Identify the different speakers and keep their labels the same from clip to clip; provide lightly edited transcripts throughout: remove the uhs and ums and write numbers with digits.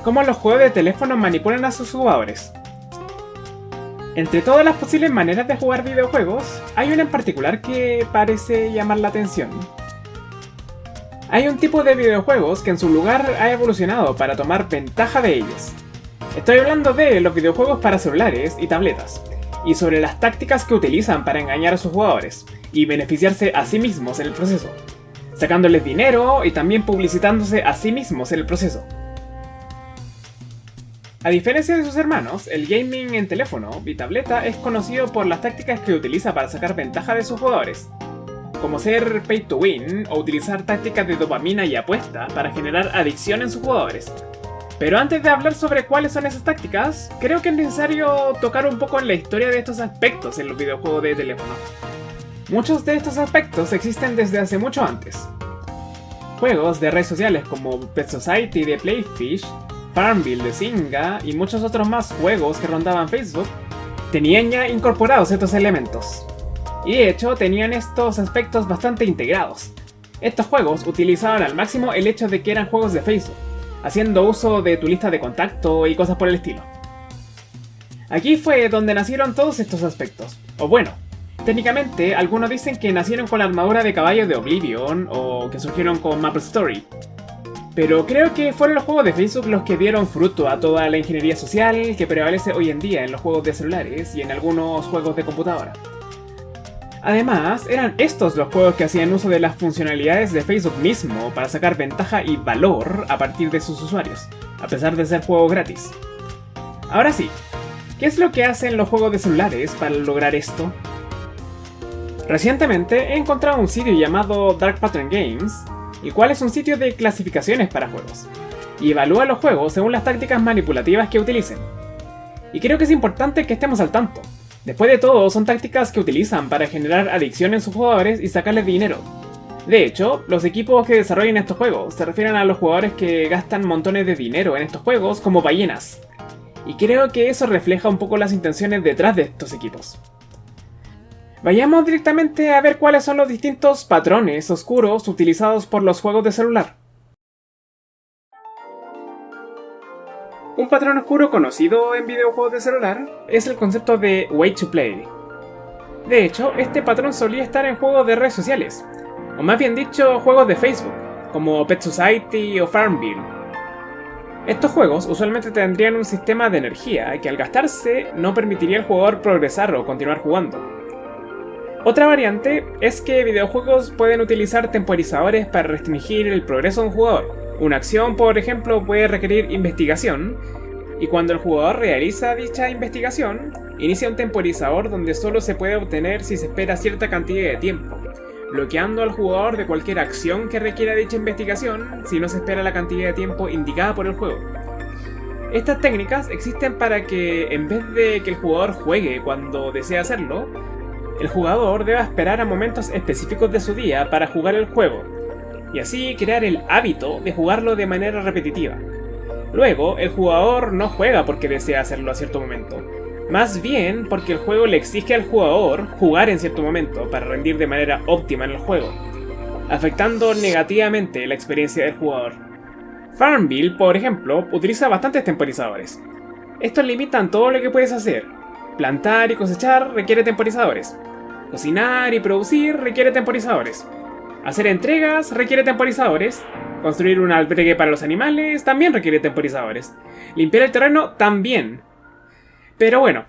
Speaker 1: cómo los juegos de teléfono manipulan a sus jugadores. Entre todas las posibles maneras de jugar videojuegos, hay una en particular que parece llamar la atención. Hay un tipo de videojuegos que en su lugar ha evolucionado para tomar ventaja de ellos. Estoy hablando de los videojuegos para celulares y tabletas, y sobre las tácticas que utilizan para engañar a sus jugadores, y beneficiarse a sí mismos en el proceso, sacándoles dinero y también publicitándose a sí mismos en el proceso. A diferencia de sus hermanos, el gaming en teléfono y tableta es conocido por las tácticas que utiliza para sacar ventaja de sus jugadores, como ser pay to win o utilizar tácticas de dopamina y apuesta para generar adicción en sus jugadores. Pero antes de hablar sobre cuáles son esas tácticas, creo que es necesario tocar un poco en la historia de estos aspectos en los videojuegos de teléfono. Muchos de estos aspectos existen desde hace mucho antes. Juegos de redes sociales como Pet Society de Playfish, Farmville de Zynga y muchos otros más juegos que rondaban Facebook tenían ya incorporados estos elementos. Y de hecho tenían estos aspectos bastante integrados. Estos juegos utilizaban al máximo el hecho de que eran juegos de Facebook, haciendo uso de tu lista de contacto y cosas por el estilo. Aquí fue donde nacieron todos estos aspectos. O bueno, técnicamente algunos dicen que nacieron con la armadura de caballo de Oblivion o que surgieron con MapleStory. Pero creo que fueron los juegos de Facebook los que dieron fruto a toda la ingeniería social que prevalece hoy en día en los juegos de celulares y en algunos juegos de computadora. Además, eran estos los juegos que hacían uso de las funcionalidades de Facebook mismo para sacar ventaja y valor a partir de sus usuarios, a pesar de ser juegos gratis. Ahora sí, ¿qué es lo que hacen los juegos de celulares para lograr esto? Recientemente he encontrado un sitio llamado Dark Pattern Games, el cual es un sitio de clasificaciones para juegos, y evalúa los juegos según las tácticas manipulativas que utilicen. Y creo que es importante que estemos al tanto. Después de todo, son tácticas que utilizan para generar adicción en sus jugadores y sacarles dinero. De hecho, los equipos que desarrollan estos juegos se refieren a los jugadores que gastan montones de dinero en estos juegos como ballenas. Y creo que eso refleja un poco las intenciones detrás de estos equipos. Vayamos directamente a ver cuáles son los distintos patrones oscuros utilizados por los juegos de celular. Un patrón oscuro conocido en videojuegos de celular es el concepto de Way to Play. De hecho, este patrón solía estar en juegos de redes sociales, o más bien dicho, juegos de Facebook, como Pet Society o Farmville. Estos juegos usualmente tendrían un sistema de energía que al gastarse no permitiría al jugador progresar o continuar jugando. Otra variante es que videojuegos pueden utilizar temporizadores para restringir el progreso de un jugador. Una acción, por ejemplo, puede requerir investigación, y cuando el jugador realiza dicha investigación, inicia un temporizador donde solo se puede obtener si se espera cierta cantidad de tiempo, bloqueando al jugador de cualquier acción que requiera dicha investigación si no se espera la cantidad de tiempo indicada por el juego. Estas técnicas existen para que, en vez de que el jugador juegue cuando desea hacerlo, el jugador deba esperar a momentos específicos de su día para jugar el juego, y así crear el hábito de jugarlo de manera repetitiva. Luego, el jugador no juega porque desea hacerlo a cierto momento, más bien porque el juego le exige al jugador jugar en cierto momento para rendir de manera óptima en el juego, afectando negativamente la experiencia del jugador. Farmville, por ejemplo, utiliza bastantes temporizadores. Estos limitan todo lo que puedes hacer. Plantar y cosechar requiere temporizadores. Cocinar y producir requiere temporizadores. Hacer entregas requiere temporizadores. Construir un albergue para los animales también requiere temporizadores. Limpiar el terreno también. Pero bueno,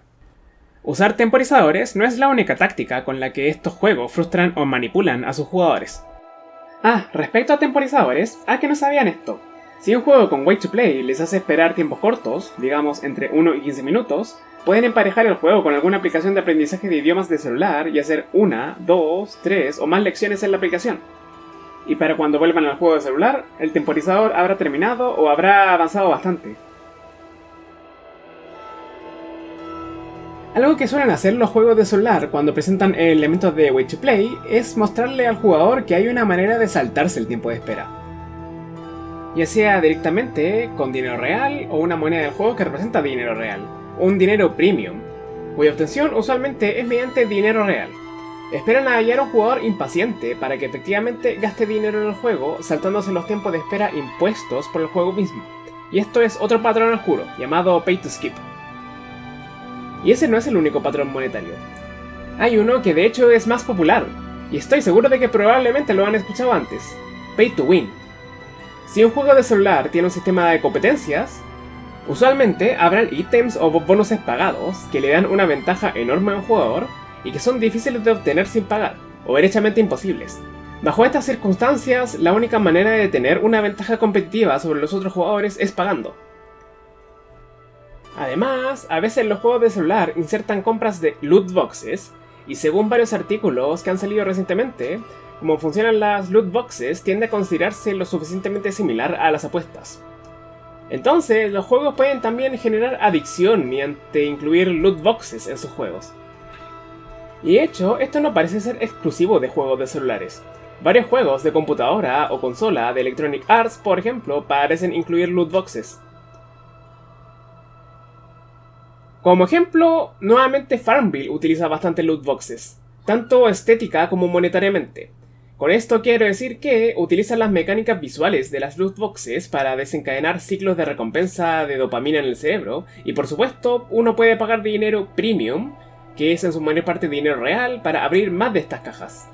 Speaker 1: usar temporizadores no es la única táctica con la que estos juegos frustran o manipulan a sus jugadores. Respecto a temporizadores, ¿a que no sabían esto? Si un juego con Way to Play les hace esperar tiempos cortos, digamos entre 1 y 15 minutos, pueden emparejar el juego con alguna aplicación de aprendizaje de idiomas de celular y hacer 1, 2, 3 o más lecciones en la aplicación. Y para cuando vuelvan al juego de celular, el temporizador habrá terminado o habrá avanzado bastante. Algo que suelen hacer los juegos de celular cuando presentan elementos de Way to Play es mostrarle al jugador que hay una manera de saltarse el tiempo de espera. Ya sea directamente con dinero real o una moneda del juego que representa dinero real, un dinero premium, cuya obtención usualmente es mediante dinero real. Esperan a hallar un jugador impaciente para que efectivamente gaste dinero en el juego, saltándose los tiempos de espera impuestos por el juego mismo, y esto es otro patrón oscuro, llamado Pay to Skip. Y ese no es el único patrón monetario. Hay uno que de hecho es más popular, y estoy seguro de que probablemente lo han escuchado antes: Pay to Win. Si un juego de celular tiene un sistema de competencias, usualmente habrán ítems o bonuses pagados que le dan una ventaja enorme a un jugador y que son difíciles de obtener sin pagar, o derechamente imposibles. Bajo estas circunstancias, la única manera de tener una ventaja competitiva sobre los otros jugadores es pagando. Además, a veces los juegos de celular insertan compras de loot boxes, y según varios artículos que han salido recientemente, como funcionan las loot boxes tiende a considerarse lo suficientemente similar a las apuestas. Entonces, los juegos pueden también generar adicción mediante incluir loot boxes en sus juegos. Y de hecho, esto no parece ser exclusivo de juegos de celulares. Varios juegos de computadora o consola de Electronic Arts, por ejemplo, parecen incluir loot boxes. Como ejemplo, nuevamente Farmville utiliza bastante loot boxes, tanto estética como monetariamente. Con esto quiero decir que utilizan las mecánicas visuales de las loot boxes para desencadenar ciclos de recompensa de dopamina en el cerebro, y por supuesto, uno puede pagar dinero premium, que es en su mayor parte dinero real, para abrir más de estas cajas,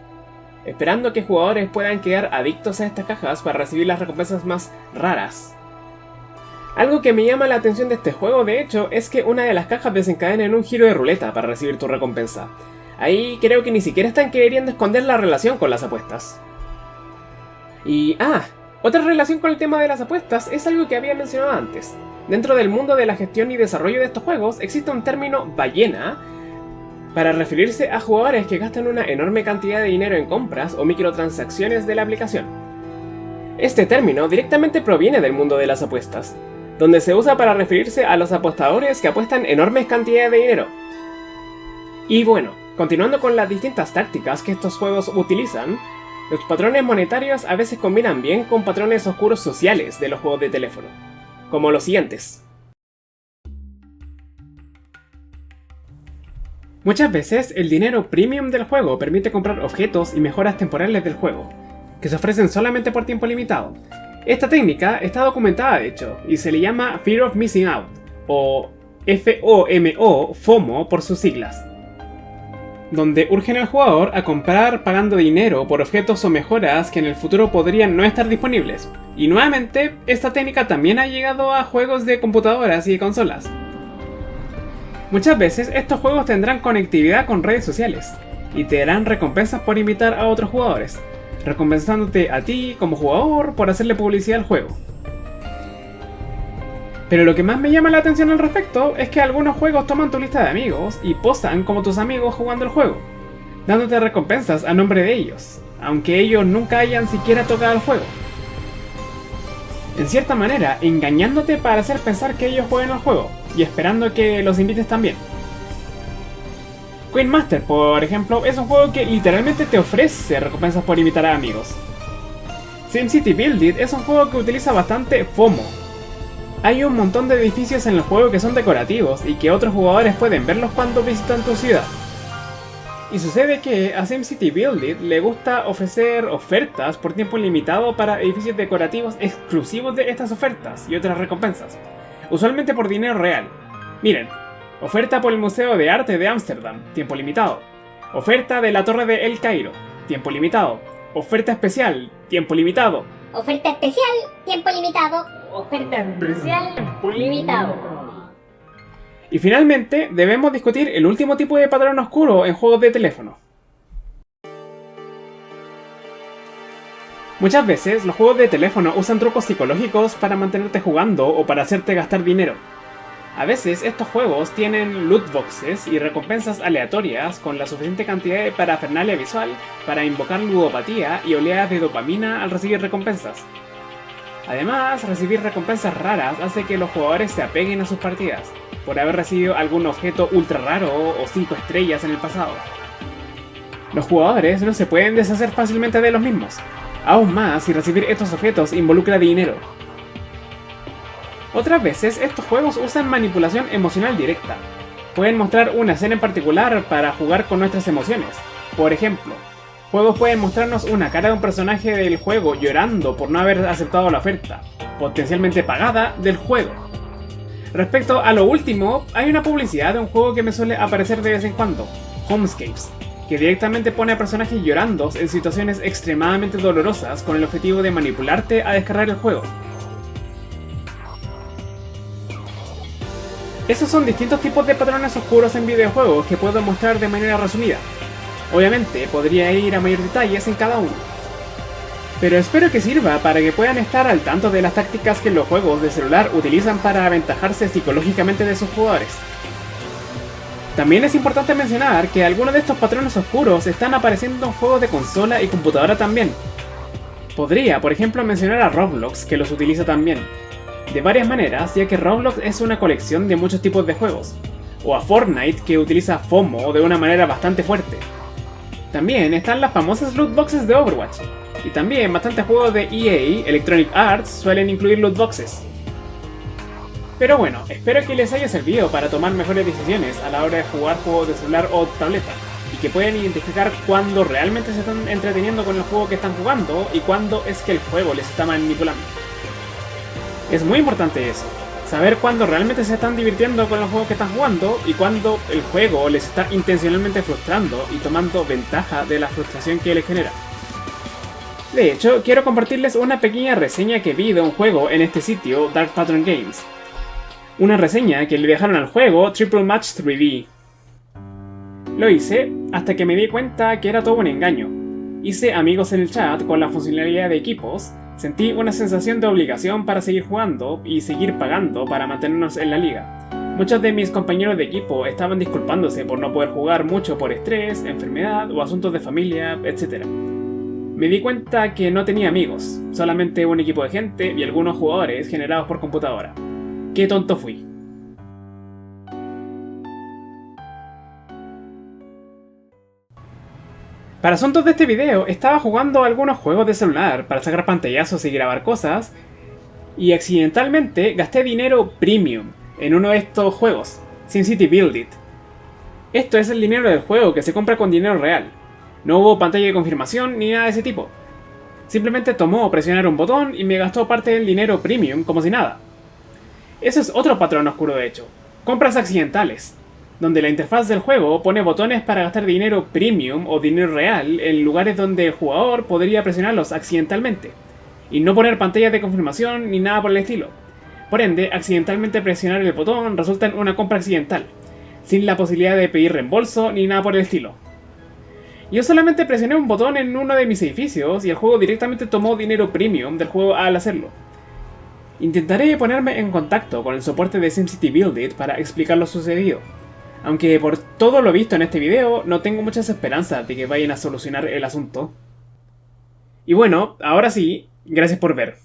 Speaker 1: esperando que jugadores puedan quedar adictos a estas cajas para recibir las recompensas más raras. Algo que me llama la atención de este juego, de hecho, es que una de las cajas desencadena en un giro de ruleta para recibir tu recompensa. Ahí creo que ni siquiera están queriendo esconder la relación con las apuestas. Y otra relación con el tema de las apuestas es algo que había mencionado antes. Dentro del mundo de la gestión y desarrollo de estos juegos existe un término ballena para referirse a jugadores que gastan una enorme cantidad de dinero en compras o microtransacciones de la aplicación. Este término directamente proviene del mundo de las apuestas, donde se usa para referirse a los apostadores que apuestan enormes cantidades de dinero. Y bueno, continuando con las distintas tácticas que estos juegos utilizan, los patrones monetarios a veces combinan bien con patrones oscuros sociales de los juegos de teléfono, como los siguientes. Muchas veces el dinero premium del juego permite comprar objetos y mejoras temporales del juego, que se ofrecen solamente por tiempo limitado. Esta técnica está documentada de hecho, y se le llama Fear of Missing Out, o FOMO por sus siglas, donde urgen al jugador a comprar pagando dinero por objetos o mejoras que en el futuro podrían no estar disponibles. Y nuevamente, esta técnica también ha llegado a juegos de computadoras y de consolas. Muchas veces estos juegos tendrán conectividad con redes sociales, y te darán recompensas por invitar a otros jugadores, recompensándote a ti como jugador por hacerle publicidad al juego. Pero lo que más me llama la atención al respecto es que algunos juegos toman tu lista de amigos y posan como tus amigos jugando el juego, dándote recompensas a nombre de ellos, aunque ellos nunca hayan siquiera tocado el juego. En cierta manera, engañándote para hacer pensar que ellos juegan el juego, y esperando que los invites también. Queen Master, por ejemplo, es un juego que literalmente te ofrece recompensas por invitar a amigos. SimCity Build It es un juego que utiliza bastante FOMO. Hay un montón de edificios en el juego que son decorativos y que otros jugadores pueden verlos cuando visitan tu ciudad. Y sucede que a SimCity Build It le gusta ofrecer ofertas por tiempo limitado para edificios decorativos exclusivos de estas ofertas y otras recompensas, usualmente por dinero real. Miren, oferta por el Museo de Arte de Ámsterdam, tiempo limitado. Oferta de la Torre de El Cairo, tiempo limitado. Oferta especial, tiempo limitado.
Speaker 2: Oferta especial, tiempo limitado. Oferta especial, tiempo limitado.
Speaker 1: Y finalmente, debemos discutir el último tipo de patrón oscuro en juegos de teléfono. Muchas veces, los juegos de teléfono usan trucos psicológicos para mantenerte jugando o para hacerte gastar dinero. A veces, estos juegos tienen loot boxes y recompensas aleatorias con la suficiente cantidad de parafernalia visual para invocar ludopatía y oleadas de dopamina al recibir recompensas. Además, recibir recompensas raras hace que los jugadores se apeguen a sus partidas, por haber recibido algún objeto ultra raro o 5 estrellas en el pasado. Los jugadores no se pueden deshacer fácilmente de los mismos, aún más si recibir estos objetos involucra dinero. Otras veces, estos juegos usan manipulación emocional directa. Pueden mostrar una escena en particular para jugar con nuestras emociones. Por ejemplo, juegos pueden mostrarnos una cara de un personaje del juego llorando por no haber aceptado la oferta, potencialmente pagada, del juego. Respecto a lo último, hay una publicidad de un juego que me suele aparecer de vez en cuando, Homescapes, que directamente pone a personajes llorando en situaciones extremadamente dolorosas con el objetivo de manipularte a descargar el juego. Esos son distintos tipos de patrones oscuros en videojuegos que puedo mostrar de manera resumida. Obviamente podría ir a mayor detalles en cada uno. Pero espero que sirva para que puedan estar al tanto de las tácticas que los juegos de celular utilizan para aventajarse psicológicamente de sus jugadores. También es importante mencionar que algunos de estos patrones oscuros están apareciendo en juegos de consola y computadora también. Podría, por ejemplo, mencionar a Roblox, que los utiliza también, de varias maneras, ya que Roblox es una colección de muchos tipos de juegos, o a Fortnite, que utiliza FOMO de una manera bastante fuerte. También están las famosas loot boxes de Overwatch, y también bastantes juegos de EA, Electronic Arts, suelen incluir loot boxes. Pero bueno, espero que les haya servido para tomar mejores decisiones a la hora de jugar juegos de celular o tableta, y que puedan identificar cuándo realmente se están entreteniendo con el juego que están jugando y cuándo es que el juego les está manipulando. Es muy importante eso, saber cuándo realmente se están divirtiendo con los juegos que están jugando y cuándo el juego les está intencionalmente frustrando y tomando ventaja de la frustración que les genera. De hecho, quiero compartirles una pequeña reseña que vi de un juego en este sitio, Dark Pattern Games. Una reseña que le dejaron al juego Triple Match 3D. Lo hice hasta que me di cuenta que era todo un engaño. Hice amigos en el chat con la funcionalidad de equipos, sentí una sensación de obligación para seguir jugando y seguir pagando para mantenernos en la liga. Muchos de mis compañeros de equipo estaban disculpándose por no poder jugar mucho por estrés, enfermedad o asuntos de familia, etc. Me di cuenta que no tenía amigos, solamente un equipo de gente y algunos jugadores generados por computadora. ¡Qué tonto fui! Para asuntos de este video, estaba jugando algunos juegos de celular para sacar pantallazos y grabar cosas, y accidentalmente gasté dinero premium en uno de estos juegos, SimCity Build It. Esto es el dinero del juego que se compra con dinero real. No hubo pantalla de confirmación ni nada de ese tipo. Simplemente tomó presionar un botón y me gastó parte del dinero premium como si nada. Eso es otro patrón oscuro de hecho. Compras accidentales, donde la interfaz del juego pone botones para gastar dinero premium o dinero real en lugares donde el jugador podría presionarlos accidentalmente, y no poner pantallas de confirmación ni nada por el estilo. Por ende, accidentalmente presionar el botón resulta en una compra accidental, sin la posibilidad de pedir reembolso ni nada por el estilo. Yo solamente presioné un botón en uno de mis edificios y el juego directamente tomó dinero premium del juego al hacerlo. Intentaré ponerme en contacto con el soporte de SimCity Build It para explicar lo sucedido, aunque por todo lo visto en este video no tengo muchas esperanzas de que vayan a solucionar el asunto. Y bueno, ahora sí, gracias por ver.